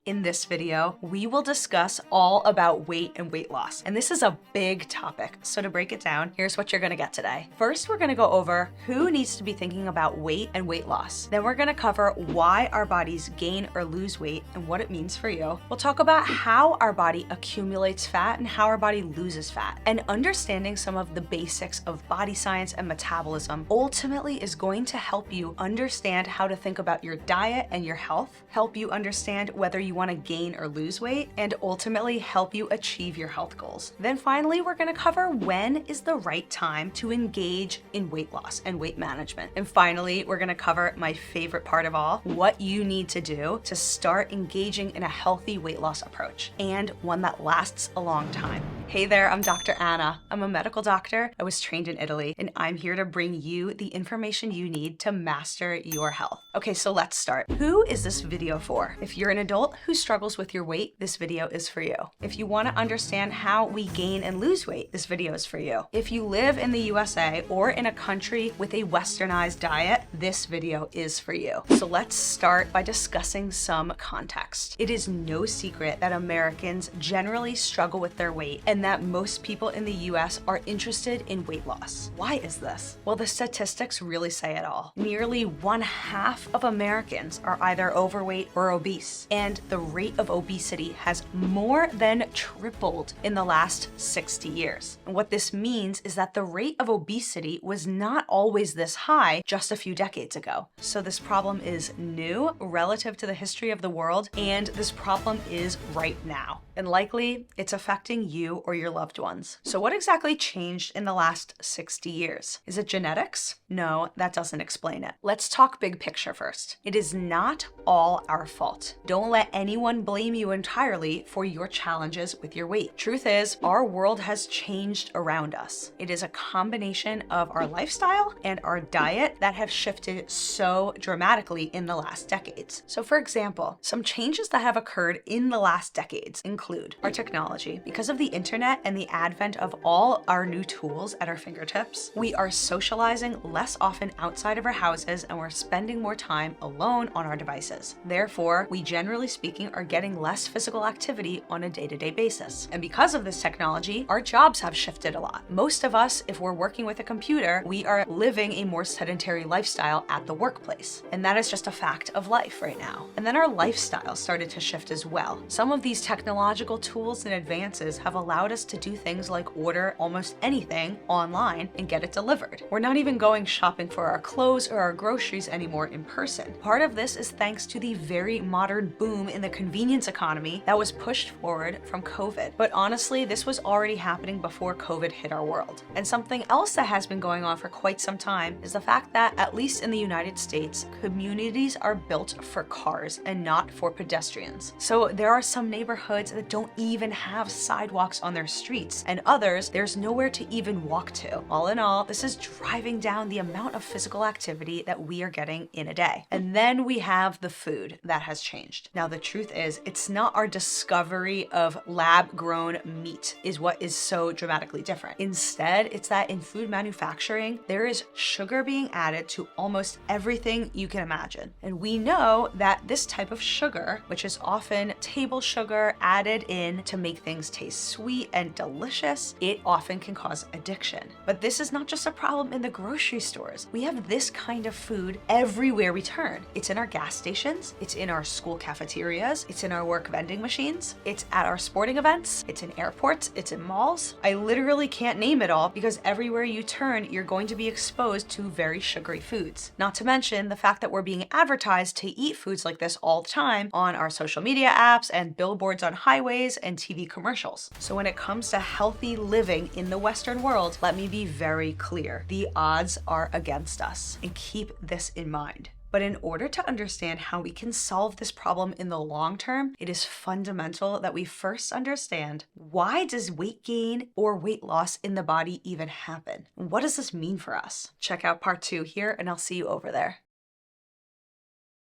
In this video, we will discuss all about weight and weight loss. And this is a big topic. So to break it down, here's what you're gonna get today. First, we're gonna go over who needs to be thinking about weight and weight loss. Then we're gonna cover why our bodies gain or lose weight and what it means for you. We'll talk about how our body accumulates fat and how our body loses fat. And understanding some of the basics of body science and metabolism ultimately is going to help you understand how to think about your diet and your health, help you understand whether you want to gain or lose weight, and ultimately help you achieve your health goals. Then finally, we're going to cover when is the right time to engage in weight loss and weight management. And finally, we're going to cover my favorite part of all, what you need to do to start engaging in a healthy weight loss approach and one that lasts a long time. Hey there, I'm Dr. Anna. I'm a medical doctor. I was trained in Italy, and I'm here to bring you the information you need to master your health. Okay, so let's start. Who is this video for? If you're an adult who struggles with your weight, this video is for you. If you want to understand how we gain and lose weight, this video is for you. If you live in the USA or in a country with a westernized diet, this video is for you. So let's start by discussing some context. It is no secret that Americans generally struggle with their weight and that most people in the US are interested in weight loss. Why is this? Well, the statistics really say it all. Nearly 1/2 of Americans are either overweight or obese, and the rate of obesity has more than tripled in the last 60 years. And what this means is that the rate of obesity was not always this high just a few decades ago. So this problem is new relative to the history of the world, and this problem is right now. And likely it's affecting you or your loved ones. So what exactly changed in the last 60 years? Is it genetics? No, that doesn't explain it. Let's talk big picture first. It is not all our fault. Don't let anyone blame you entirely for your challenges with your weight. Truth is, our world has changed around us. It is a combination of our lifestyle and our diet that have shifted so dramatically in the last decades. So for example, some changes that have occurred in the last decades include our technology. Because of the internet and the advent of all our new tools at our fingertips, we are socializing less often outside of our houses and we're spending more time alone on our devices. Therefore, we generally speaking are getting less physical activity on a day-to-day basis. And because of this technology, our jobs have shifted a lot. Most of us, if we're working with a computer, we are living a more sedentary lifestyle at the workplace. And that is just a fact of life right now. And then our lifestyle started to shift as well. Some of these technological tools and advances have allowed us to do things like order almost anything online and get it delivered. We're not even going shopping for our clothes or our groceries anymore in person. Part of this is thanks to the very modern boom in the convenience economy that was pushed forward from COVID. But honestly, this was already happening before COVID hit our world. And something else that has been going on for quite some time is the fact that, at least in the United States, communities are built for cars and not for pedestrians. So there are some neighborhoods that don't even have sidewalks on their streets, and others, there's nowhere to even walk to. All in all, this is driving down the amount of physical activity that we are getting in a day. And then we have the food that has changed. Now, the truth is, it's not our discovery of lab-grown meat is what is so dramatically different. Instead, it's that in food manufacturing, there is sugar being added to almost everything you can imagine. And we know that this type of sugar, which is often table sugar added in to make things taste sweet and delicious, it often can cause addiction. But this is not just a problem in the grocery stores. We have this kind of food everywhere we turn. It's in our gas stations, it's in our school cafeterias, it's in our work vending machines, it's at our sporting events, it's in airports, it's in malls. I literally can't name it all because everywhere you turn, you're going to be exposed to very sugary foods. Not to mention the fact that we're being advertised to eat foods like this all the time on our social media apps and billboards on highways and TV commercials. So when it comes to healthy living in the Western world, let me be very clear. The odds are against us, and keep this in mind. But in order to understand how we can solve this problem in the long term, it is fundamental that we first understand, why does weight gain or weight loss in the body even happen? What does this mean for us? Check out part 2 here, and I'll see you over there.